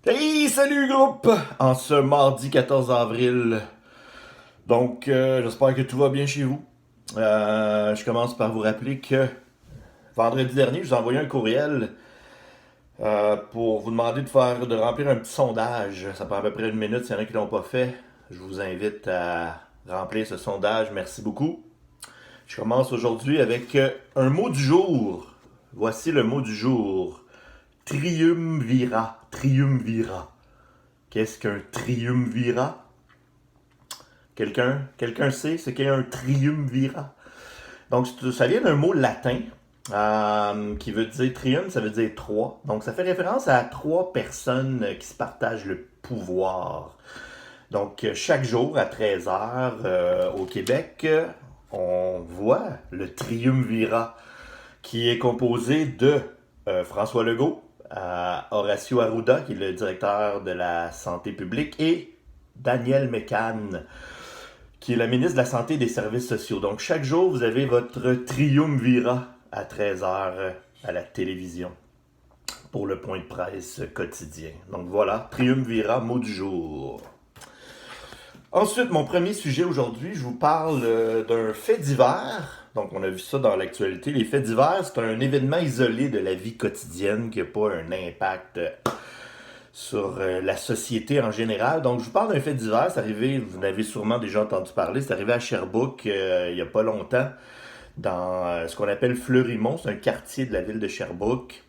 Hey, salut groupe! En ce mardi 14 avril. Donc, j'espère que tout va bien chez vous. Je commence par vous rappeler que vendredi dernier, je vous ai envoyé un courriel pour vous demander de remplir un petit sondage. Ça prend à peu près une minute s'il y en a qui l'ont pas fait. Je vous invite à remplir ce sondage. Merci beaucoup. Je commence aujourd'hui avec un mot du jour. Voici le mot du jour. Triumvirat. Triumvirat. Qu'est-ce qu'un triumvirat? Quelqu'un sait ce qu'est un triumvirat? Donc, ça vient d'un mot latin qui veut dire trium, ça veut dire trois. Donc, ça fait référence à trois personnes qui se partagent le pouvoir. Donc, chaque jour à 13 heures au Québec, on voit le triumvirat qui est composé de François Legault, Horacio Arruda, qui est le directeur de la santé publique, et Daniel Mécan, qui est la ministre de la Santé et des Services sociaux. Donc, chaque jour, vous avez votre triumvirat à 13 heures à la télévision pour le point de presse quotidien. Donc voilà, triumvirat, mot du jour. Ensuite, mon premier sujet aujourd'hui, je vous parle d'un fait divers. Donc, on a vu ça dans l'actualité. Les faits divers, c'est un événement isolé de la vie quotidienne qui n'a pas un impact sur la société en général. Donc, je vous parle d'un fait divers. C'est arrivé, vous en avez sûrement déjà entendu parler, c'est arrivé à Sherbrooke il n'y a pas longtemps, dans ce qu'on appelle Fleurimont. C'est un quartier de la ville de Sherbrooke.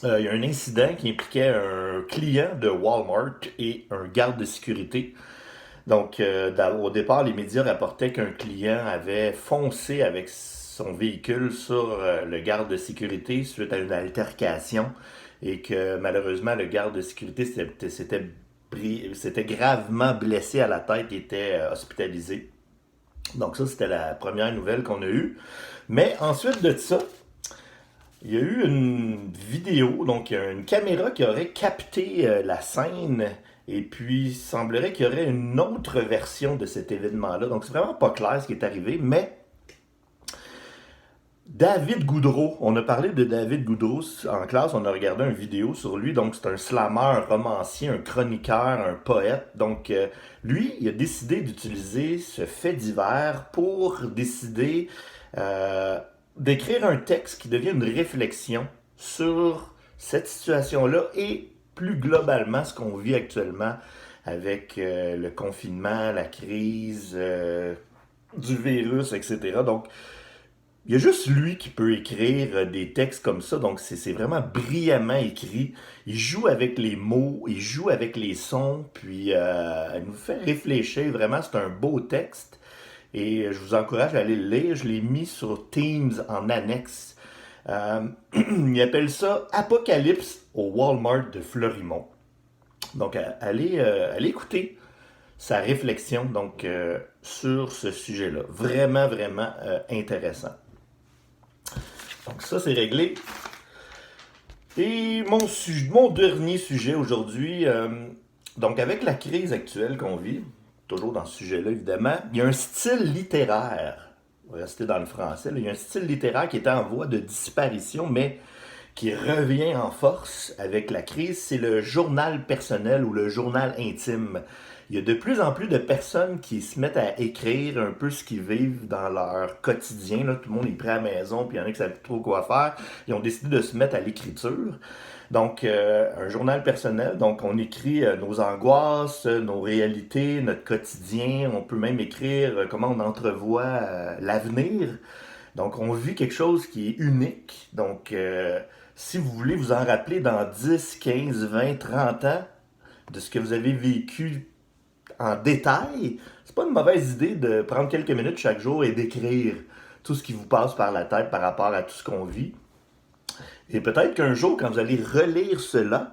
Il y a un incident qui impliquait un client de Walmart et un garde de sécurité. Donc, au départ, les médias rapportaient qu'un client avait foncé avec son véhicule sur le garde de sécurité suite à une altercation et que malheureusement, le garde de sécurité s'était gravement blessé à la tête et était hospitalisé. Donc ça, c'était la première nouvelle qu'on a eue. Mais ensuite de ça, il y a eu une vidéo, donc il y a une caméra qui aurait capté la scène et puis il semblerait qu'il y aurait une autre version de cet événement-là. Donc c'est vraiment pas clair ce qui est arrivé, mais David Goudreau, on a parlé de David Goudreau en classe, on a regardé une vidéo sur lui, donc c'est un slammer, un romancier, un chroniqueur, un poète. Donc lui, il a décidé d'utiliser ce fait divers pour décider euh, d'écrire un texte qui devient une réflexion sur cette situation-là et plus globalement ce qu'on vit actuellement avec le confinement, la crise du virus, etc. Donc, il y a juste lui qui peut écrire des textes comme ça, donc c'est vraiment brillamment écrit. Il joue avec les mots, il joue avec les sons, puis il nous fait réfléchir. Vraiment, c'est un beau texte. Et je vous encourage à aller le lire. Je l'ai mis sur Teams en annexe. Euh, il appelle ça Apocalypse au Walmart de Fleurimont. Donc, allez écouter sa réflexion donc, sur ce sujet-là. Vraiment, vraiment intéressant. Donc, ça, c'est réglé. Et mon dernier sujet aujourd'hui, donc avec la crise actuelle qu'on vit, toujours dans ce sujet-là évidemment, il y a un style littéraire, on va rester dans le français, là, il y a un style littéraire qui est en voie de disparition, mais qui revient en force avec la crise, c'est le journal personnel ou le journal intime. Il y a de plus en plus de personnes qui se mettent à écrire un peu ce qu'ils vivent dans leur quotidien. Là. Tout le monde est prêt à la maison, puis il y en a qui ne savent plus trop quoi faire. Ils ont décidé de se mettre à l'écriture. Donc, un journal personnel. Donc, on écrit nos angoisses, nos réalités, notre quotidien. On peut même écrire comment on entrevoit l'avenir. Donc, on vit quelque chose qui est unique. Donc, si vous voulez vous en rappeler dans 10, 15, 20, 30 ans de ce que vous avez vécu en détail, c'est pas une mauvaise idée de prendre quelques minutes chaque jour et d'écrire tout ce qui vous passe par la tête par rapport à tout ce qu'on vit. Et peut-être qu'un jour, quand vous allez relire cela,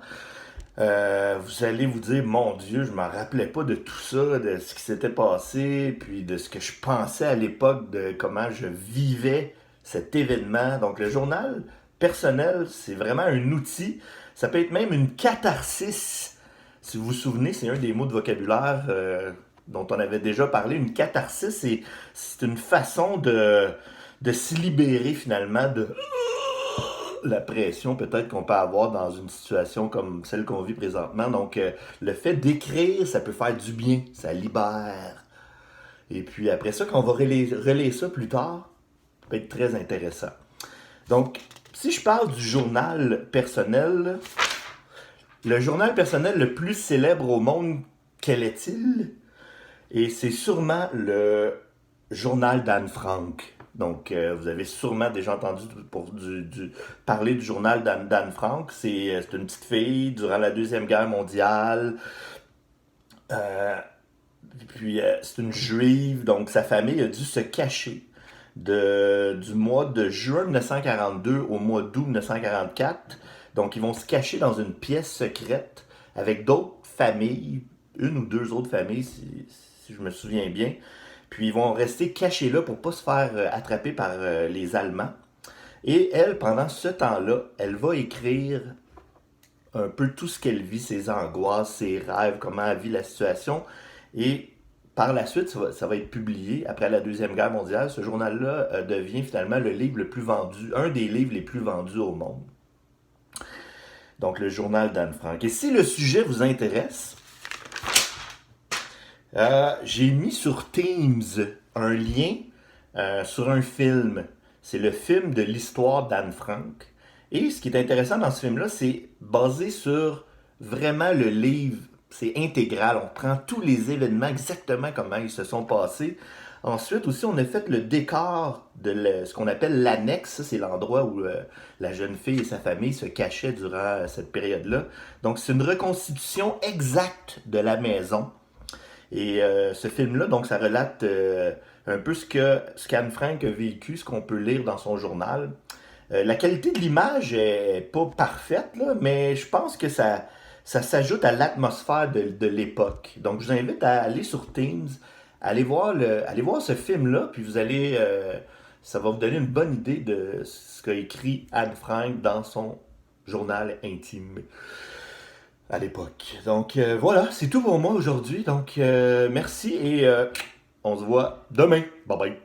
vous allez vous dire, mon Dieu, je m'en rappelais pas de tout ça, de ce qui s'était passé, puis de ce que je pensais à l'époque, de comment je vivais cet événement. Donc le journal personnel, c'est vraiment un outil. Ça peut être même une catharsis. Si vous vous souvenez, c'est un des mots de vocabulaire dont on avait déjà parlé. Une catharsis, c'est une façon de s'y libérer finalement, la pression peut-être qu'on peut avoir dans une situation comme celle qu'on vit présentement. Donc, le fait d'écrire, ça peut faire du bien, ça libère. Et puis après ça, quand on va relayer ça plus tard, ça peut être très intéressant. Donc, si je parle du journal personnel, le journal personnel le plus célèbre au monde, quel est-il? Et c'est sûrement le journal d'Anne Frank. Donc, vous avez sûrement déjà entendu parler du journal d'Anne Frank. C'est une petite fille durant la Deuxième Guerre mondiale. Euh, c'est une juive, donc sa famille a dû se cacher du mois de juin 1942 au mois d'août 1944. Donc, ils vont se cacher dans une pièce secrète avec d'autres familles, une ou deux autres familles, si je me souviens bien. Puis, ils vont rester cachés là pour ne pas se faire attraper par les Allemands. Et elle, pendant ce temps-là, elle va écrire un peu tout ce qu'elle vit, ses angoisses, ses rêves, comment elle vit la situation. Et par la suite, ça va être publié après la Deuxième Guerre mondiale. Ce journal-là devient finalement le livre le plus vendu, un des livres les plus vendus au monde. Donc, le journal d'Anne Frank. Et si le sujet vous intéresse, j'ai mis sur Teams un lien sur un film. C'est le film de l'histoire d'Anne Frank. Et ce qui est intéressant dans ce film-là, c'est basé sur vraiment le livre. C'est intégral. On prend tous les événements exactement comment ils se sont passés. Ensuite aussi, on a fait le décor de ce qu'on appelle l'annexe. Ça, c'est l'endroit où la jeune fille et sa famille se cachaient durant cette période-là. Donc, c'est une reconstitution exacte de la maison. Et ce film-là, donc, ça relate un peu ce qu'Anne Frank a vécu, ce qu'on peut lire dans son journal. La qualité de l'image est pas parfaite, là, mais je pense que ça s'ajoute à l'atmosphère de l'époque. Donc, je vous invite à aller sur Teams, allez voir ce film-là, puis ça va vous donner une bonne idée de ce qu'a écrit Anne Frank dans son journal intime à l'époque. Donc, voilà, c'est tout pour moi aujourd'hui. Donc, merci et on se voit demain. Bye bye.